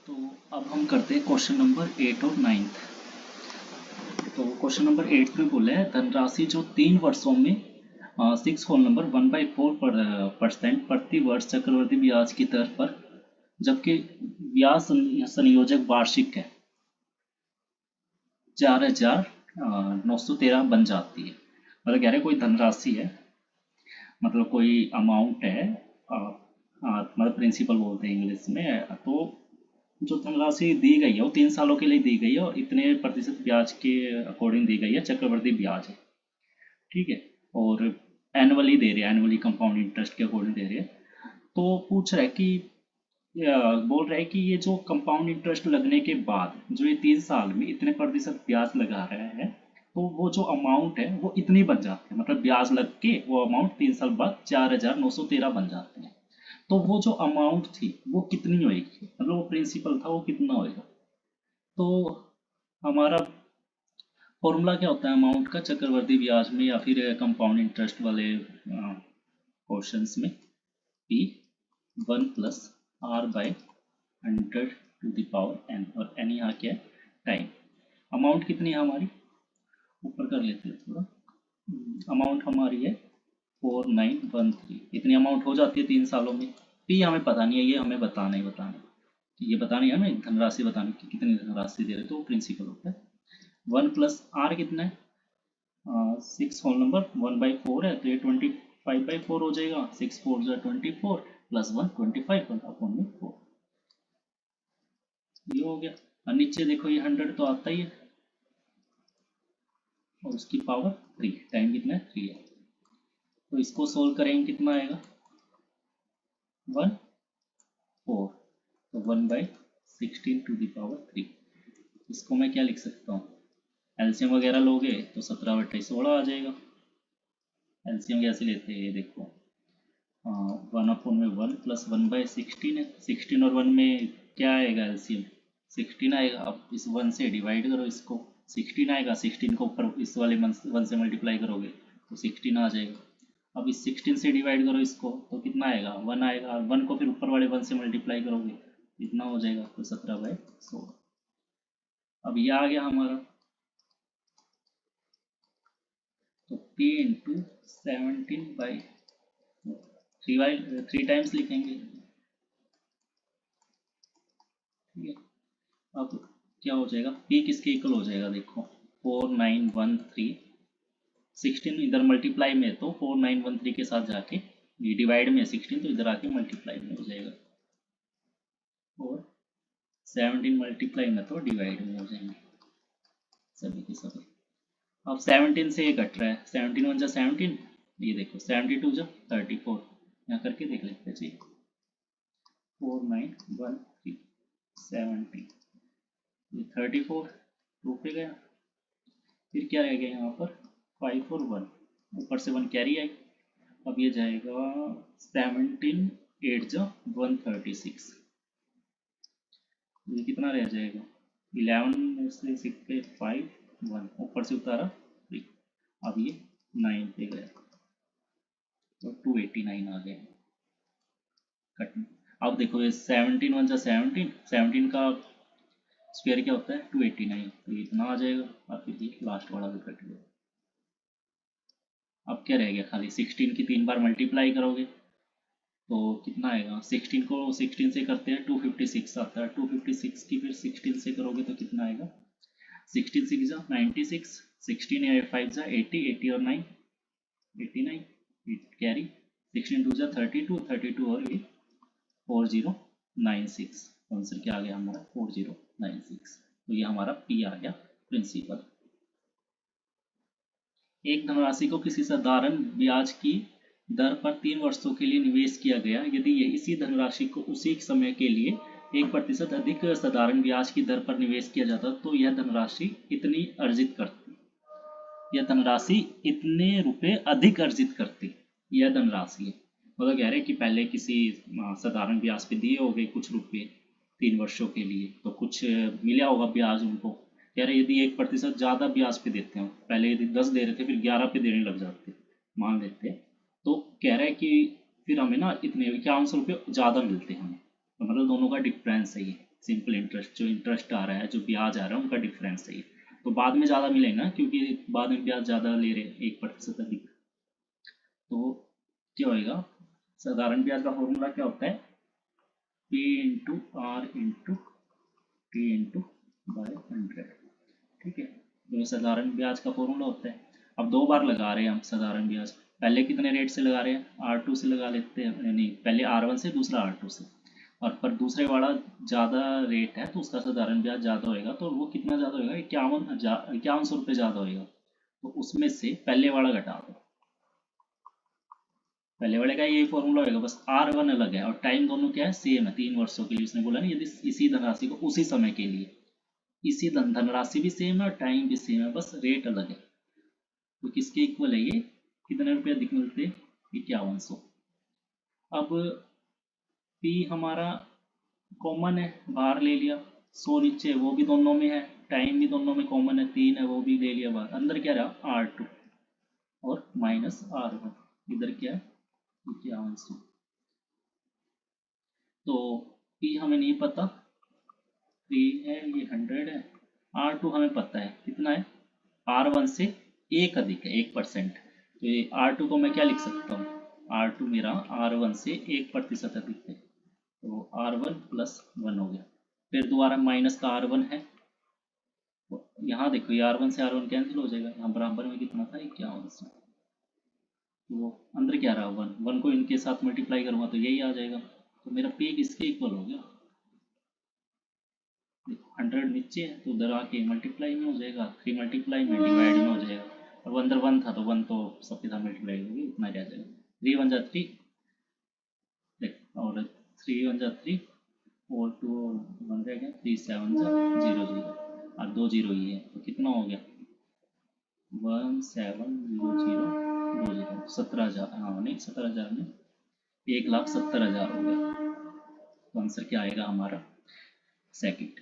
तो अब हम करते हैं क्वेश्चन नंबर 8 और 9। तो क्वेश्चन नंबर 8 में बोला है धनराशि जो 3 वर्षों में 6/4% प्रति वर्ष चक्रवृद्धि ब्याज की दर पर, जबकि ब्याज संयोजक वार्षिक है 4,913 बन जाती है। मतलब कह रहे कोई धनराशि है, मतलब कोई अमाउंट है, मतलब प्रिंसिपल बोलते हैं इंग्लिश में। तो जो धनराशि दी गई है वो 3 सालों के लिए दी गई है और इतने प्रतिशत ब्याज के अकॉर्डिंग दी गई है, चक्रवृद्धि ब्याज है, ठीक है। और एनुअली दे रहे हैं, एनुअली कंपाउंड इंटरेस्ट के अकॉर्डिंग दे रहे हैं। तो पूछ रहा है कि बोल रहा है कि ये जो कंपाउंड इंटरेस्ट लगने के बाद जो ये 3 साल में इतने प्रतिशत ब्याज लगा रहा है, तो वो जो अमाउंट है वो इतनी बन जाती है। मतलब ब्याज लग के वो अमाउंट 3 साल बाद 4,913 बन जाते हैं। तो वो जो अमाउंट थी वो कितनी होएगी, मतलब वो प्रिंसिपल था वो कितना होएगा। तो हमारा फॉर्मूला क्या होता है अमाउंट का चक्रवृद्धि ब्याज में या फिर कंपाउंड इंटरेस्ट वाले क्वेश्चंस में, P 1 plus R by 100 to the power n, और n यहाँ क्या है, टाइम। अमाउंट कितनी है हमारी, ऊपर कर लेते हैं थोड़ा। अमाउंट हमारी है 4913, इतनी अमाउंट हो जाती है 3 सालों में। P हमें पता नहीं है, ये हमें बताना ही बताना है, ये बतानी है हमें धनराशि बतानी कि कितनी धनराशि दे रहे, तो प्रिंसिपल होता है 1 प्लस R कितना है 6 होल नंबर 1/4 है, तो ये 25/4 हो जाएगा। 6 4 24 प्लस 1 25 अपॉन में 4, ये हो गया। और नीचे देखो ये 100 तो आता ही है और उसकी पावर 3, टाइम कितना है 3 है। तो इसको सोल्व करेंगे कितना आएगा 1 4, तो 1/16 टू द पावर 3। इसको मैं क्या लिख सकता हूँ, एलसीएम वगैरह लोगे तो 17/16 आ जाएगा। एलसीएम कैसे लेते हैं ये देखो, 1/1 प्लस 1/16 है, 16 और 1 में क्या आएगा एलसीएम 16 आएगा। अब इस 1 से डिवाइड करो, इसको 16 आएगा, 16 को ऊपर इस वाले 1 से मल्टीप्लाई करोगे तो 16 आ जाएगा। अब इस 16 से डिवाइड करो इसको तो कितना आएगा 1 आएगा, और 1 को फिर ऊपर वाले 1 से मल्टीप्लाई करोगे इतना हो जाएगा, तो 17/16। अब ये आ गया हमारा, तो P इंटू 17/3 टाइम्स लिखेंगे, ठीक है। अब क्या हो जाएगा, P किसके इक्वल हो जाएगा देखो 4913, 16 इधर मल्टीप्लाई में, तो 4913 के साथ जाके ये डिवाइड में 16 तो इधर आके मल्टीप्लाई में हो जाएगा, और 17 मल्टीप्लाई में तो डिवाइड में हो जाएंगे सभी के सभी। अब 17 से ये कट रहा है, 17 1 जा 17, ये देखो 72 जा 34, यहाँ करके देख लेते हैं 4913 70, ये 34 2 पे गया, फिर क्या रह गया यहाँ पर 5 और 1, ऊपर से 1 कैरी आई। अब ये जाएगा 17 8 जा 136, ये कितना रह जाएगा 11 में से 6 पे 5 1, ऊपर से उतारा 3, अब ये 9 पे गया तो 289 आ गया कट। अब देखो ये 17 1 जा 17, 17 का स्क्वायर क्या होता है 289, तो इतना आ जाएगा, और फिर ये लास्ट वाला भी कट गया। अब क्या रह गया खाली 16 की 3 बार मल्टीप्लाई करोगे तो कितना आएगा, 16 को 16 से करते हैं 256 आता है, 256 की फिर 16 से करोगे तो कितना आएगा 16 6 जा 96, 16 5 जा 80, 80 और 9 89, कैरी 16 2 जा 32, 32 और ये 4096, आंसर क्या आ गया हमारा 4096। तो ये हमारा P आ गया प्रिंसिपल। एक धनराशि को किसी साधारण ब्याज की दर पर 3 वर्षों के लिए निवेश किया गया, यदि ये इसी धनराशि को उसी समय के लिए 1% अधिक साधारण ब्याज की दर पर निवेश किया जाता तो यह धनराशि इतनी अर्जित करती, यह धनराशि इतने रुपए अधिक अर्जित करती, यह धनराशि है। मतलब कह रहे हैं कि पहले किसी साधारण ब्याज पे दिए हो गए कुछ रुपए 3 वर्षों के लिए, तो कुछ मिला होगा ब्याज उनको। कह रहे यदि 1% ज़्यादा ब्याज पे देते हैं, पहले यदि 10 दे रहे थे फिर 11 पे देने लग जाते मान लेते, तो कह रहे हैं कि फिर हमें ना इतने 51 रुपये ज़्यादा मिलते हैं हमें, तो मतलब दोनों का डिफरेंस है ये। सिंपल इंटरेस्ट, जो इंटरेस्ट आ रहा है, जो ब्याज आ रहा है, उनका डिफरेंस है ये। तो बाद में ज़्यादा मिलेगा क्योंकि बाद में ब्याज ज़्यादा ले रहे हैं, 1% अधिक। तो क्या होएगा, साधारण ब्याज का फॉर्मूला क्या होता है, P into R into T into by 100। ठीक है, जो साधारण ब्याज का फॉर्मूला होता है। अब दो बार लगा रहे हैं हम साधारण ब्याज, पहले कितने रेट से लगा रहे हैं, R2 से लगा लेते हैं, यानी पहले R1 से, दूसरा R2 से। और पर दूसरे वाला ज़्यादा रेट है तो उसका साधारण ब्याज ज़्यादा होएगा, तो वो कितना ज़्यादा होएगा, 5100 रुपये ज़्यादा होएगा। तो उसमें से पहले वाला घटा दो, पहले वाले का यही फॉर्मूला होगा, बस R1 अलग है और टाइम दोनों क्या है, सेम है, 3 वर्षों के लिए उसने बोला ना, यदि इसी धनराशि को उसी समय के लिए, इसी धनराशि भी सेम है और टाइम भी सेम है, बस रेट अलग है। तो किसके इक्वल है ये, कितने रुपये अधिक मिलते, 5100। अब P हमारा कॉमन है, बाहर ले लिया, 100 नीचे वो भी दोनों में है, टाइम भी दोनों में कॉमन है, 3 है वो भी ले लिया बाहर, अंदर क्या रहा R2 और माइनस R1, इधर क्या है 5100। तो P हमें नहीं पता, 3 है, ये 100 है, R2 हमें पता है कितना है, R1 से एक अधिक है, 1%। तो ये R2 को मैं क्या लिख सकता हूँ, R2 मेरा R1 से 1% अधिक है, तो R1 प्लस 1 हो गया। फिर दोबारा माइनस का R1 है, तो यहाँ देखो ये R1 से R1 कैंसिल हो जाएगा, यहाँ बराबर में कितना था, 5100। तो अंदर क्या रहा, 1, 1 को इनके साथ मल्टीप्लाई करूँगा तो यही आ जाएगा। तो मेरा P किसके इक्वल हो गया, 100 नीचे है तो उधर आके मल्टीप्लाई में हो जाएगा, 3 मल्टीप्लाई में डिवाइड में हो जाएगा। अब अंदर 1 था तो 1 तो सबके साथ मल्टीप्लाई होगी, इतना रह जाएगा, 3 1 जा 3, और 3 1 जा 3, और 2 1 रह गया, 3 7 जा 0 0, और 2 0 ही है, तो कितना हो गया 1700 2 0, 17,000, हाँ नहीं 17,000 में 1,70,000 हो गया। तो आंसर क्या आएगा हमारा, सेकंड।